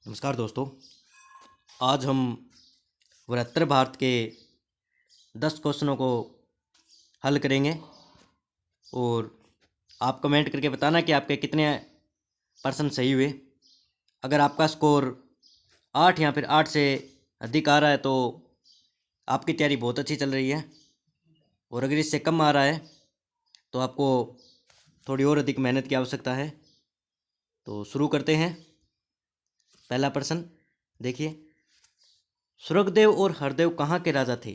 नमस्कार दोस्तों। आज हम उत्तर भारत के 10 क्वेश्चनों को हल करेंगे और आप कमेंट करके बताना कि आपके कितने परसेंट सही हुए। अगर आपका स्कोर 8 या फिर 8 से अधिक आ रहा है तो आपकी तैयारी बहुत अच्छी चल रही है, और अगर इससे कम आ रहा है तो आपको थोड़ी और अधिक मेहनत की आवश्यकता है। तो शुरू करते हैं। पहला प्रश्न देखिए, सुरगदेव और हरदेव कहाँ के राजा थे?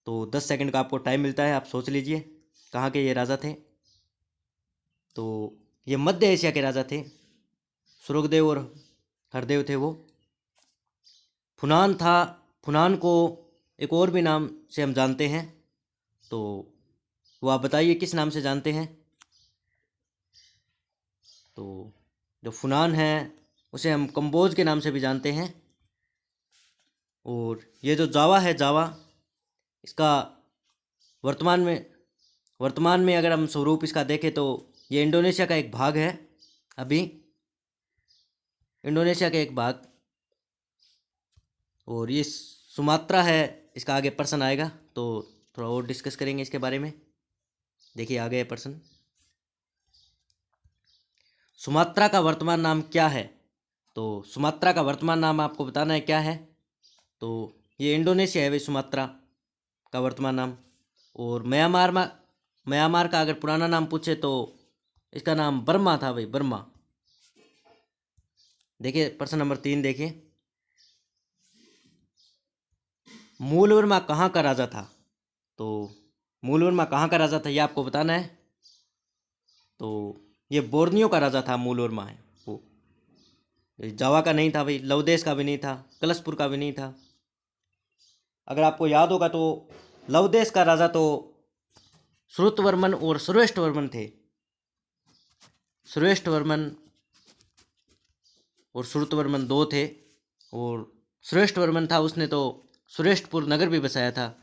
तो 10 सेकंड का आपको टाइम मिलता है, आप सोच लीजिए कहाँ के ये राजा थे। तो ये मध्य एशिया के राजा थे। सुरगदेव और हरदेव थे वो। फुनान था। फुनान को एक और भी नाम से हम जानते हैं, तो वो आप बताइए किस नाम से जानते हैं। तो जो फुनान है उसे हम कंबोज के नाम से भी जानते हैं। और ये जो जावा है, जावा, इसका वर्तमान में अगर हम स्वरूप इसका देखें तो ये इंडोनेशिया का एक भाग है। अभी इंडोनेशिया का एक भाग, और ये सुमात्रा है। इसका आगे प्रश्न आएगा तो थोड़ा और डिस्कस करेंगे इसके बारे में। देखिए आगे प्रश्न, सुमात्रा का वर्तमान नाम क्या है? तो सुमात्रा का वर्तमान नाम आपको बताना है क्या है। तो ये इंडोनेशिया है भाई, सुमात्रा का वर्तमान नाम। और म्यांमार का अगर पुराना नाम पूछे तो इसका नाम बर्मा था भाई, बर्मा। देखिए प्रश्न नंबर 3 देखिए, मूल वर्मा कहाँ का राजा था? तो मूल वर्मा कहाँ का राजा था ये आपको बताना है। तो ये बोर्नियो का राजा था मूल वर्मा है वो। जावा का नहीं था भाई, लवदेश का भी नहीं था, कलशपुर का भी नहीं था। अगर आपको याद होगा तो लवदेश का राजा तो श्रुतवर्मन और श्रेष्ठवर्मन थे। श्रेष्ठवर्मन और श्रुतवर्मन दो थे, और श्रेष्ठवर्मन था उसने तो श्रेष्ठपुर नगर भी बसाया था।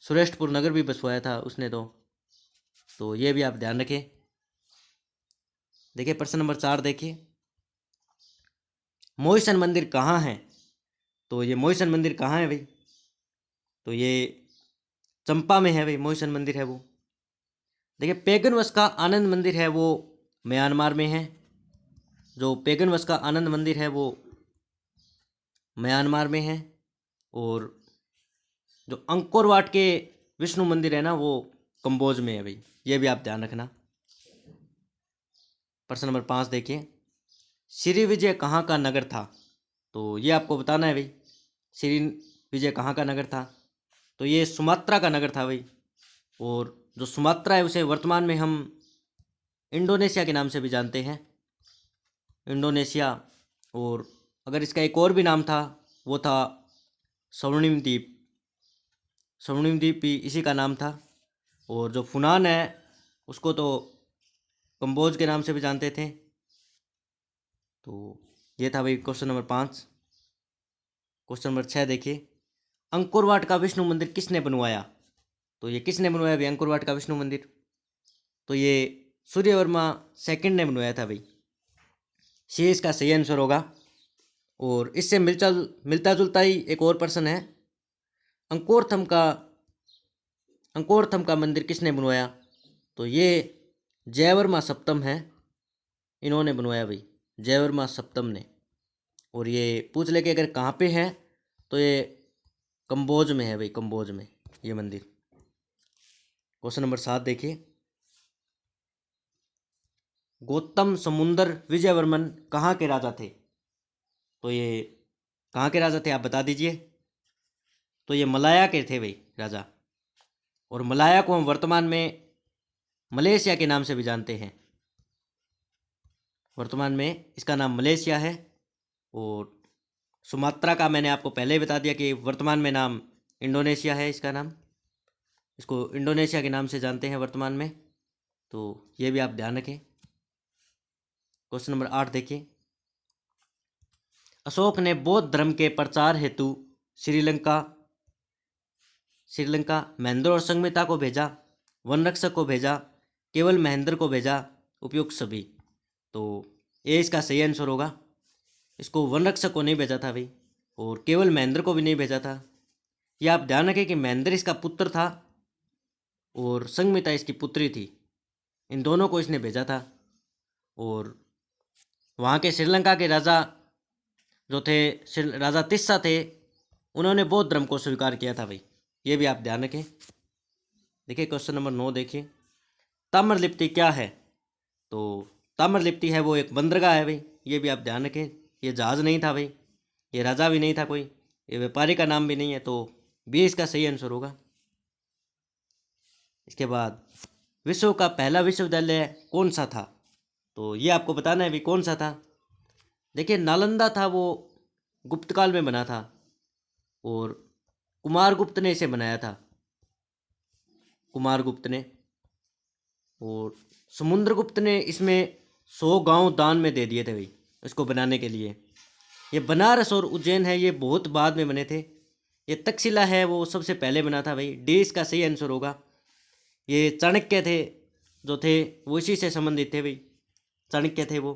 श्रेष्ठपुर नगर भी बसवाया था उसने तो ये भी आप ध्यान रखें। देखिए प्रश्न नंबर 4 देखिए, मोहिसन मंदिर कहाँ है? तो ये मोहिसन मंदिर कहाँ है भाई? तो ये चंपा में है भाई, मोहिसन मंदिर है वो। देखिए पेगन वश का आनंद मंदिर है वो म्यांमार में है। जो पेगन वश का आनंद मंदिर है वो म्यांमार में है। और जो अंकोर वाट के विष्णु मंदिर है ना, वो कंबोज में है भाई, ये भी आप ध्यान रखना। प्रश्न नंबर 5 देखिए, श्री विजय कहाँ का नगर था? तो ये आपको बताना है भाई, श्री विजय कहाँ का नगर था। तो ये सुमात्रा का नगर था भाई। और जो सुमात्रा है उसे वर्तमान में हम इंडोनेशिया के नाम से भी जानते हैं, इंडोनेशिया। और अगर इसका एक और भी नाम था वो था स्वर्णिम द्वीप। स्वर्णिम द्वीप भी इसी का नाम था। और जो फुनान है उसको तो कंबोज के नाम से भी जानते थे। तो ये था भाई क्वेश्चन नंबर 5। क्वेश्चन नंबर 6 देखिए, अंकोरवाट का विष्णु मंदिर किसने बनवाया? तो ये किसने बनवाया भाई अंकोरवाट का विष्णु मंदिर? तो ये सूर्यवर्मा सेकंड ने बनवाया था भाई। सी इसका सही आंसर होगा। और इससे मिलता जुलता ही एक और प्रश्न है, अंकोरथम का अंकोरथम का मंदिर किसने बनवाया? तो ये जयवर्मा सप्तम है, इन्होंने बनवाया भाई, जयवर्मा सप्तम ने। और ये पूछ ले कि अगर कहाँ पे है, तो ये कंबोज में है भाई, कंबोज में ये मंदिर। क्वेश्चन नंबर 7 देखिए, गौतम समुंदर विजयवर्मन कहाँ के राजा थे? तो ये कहाँ के राजा थे आप बता दीजिए। तो ये मलाया के थे भाई राजा। और मलाया को हम वर्तमान में मलेशिया के नाम से भी जानते हैं। वर्तमान में इसका नाम मलेशिया है। और सुमात्रा का मैंने आपको पहले ही बता दिया कि वर्तमान में नाम इंडोनेशिया है, इसका नाम, इसको इंडोनेशिया के नाम से जानते हैं वर्तमान में। तो ये भी आप ध्यान रखें। क्वेश्चन नंबर 8 देखिए, अशोक ने बौद्ध धर्म के प्रचार हेतु श्रीलंका श्रीलंका महेंद्र और संगमिता को भेजा, वन रक्षक को भेजा, केवल महेंद्र को भेजा, उपयुक्त सभी। तो ये इसका सही आंसर होगा। इसको वनरक्षक को नहीं भेजा था भाई, और केवल महेंद्र को भी नहीं भेजा था। यह आप ध्यान रखें कि महेंद्र इसका पुत्र था और संगमिता इसकी पुत्री थी, इन दोनों को इसने भेजा था। और वहाँ के श्रीलंका के राजा जो थे, राजा तिस्सा थे, उन्होंने बौद्ध धर्म को स्वीकार किया था भाई, ये भी आप ध्यान रखें। देखिए क्वेश्चन नंबर 9 देखिए, ताम्रलिप्ति क्या है? तो ताम्रलिप्ति है वो एक बंदरगाह है भाई, ये भी आप ध्यान रखें। ये जहाज़ नहीं था भाई, ये राजा भी नहीं था कोई, ये व्यापारी का नाम भी नहीं है, तो बी इसका सही आंसर होगा। इसके बाद विश्व का पहला विश्वविद्यालय कौन सा था? तो ये आपको बताना है भी कौन सा था। देखिए नालंदा था, वो गुप्त काल में बना था और कुमारगुप्त ने इसे बनाया था, कुमारगुप्त ने। और समुद्रगुप्त ने इसमें 100 गांव दान में दे दिए थे भाई इसको बनाने के लिए। ये बनारस और उज्जैन है, ये बहुत बाद में बने थे। ये तक्षशिला है वो सबसे पहले बना था भाई, डी इसका सही आंसर होगा। ये चाणक्य थे जो थे, वो इसी से संबंधित थे भाई, चाणक्य थे वो।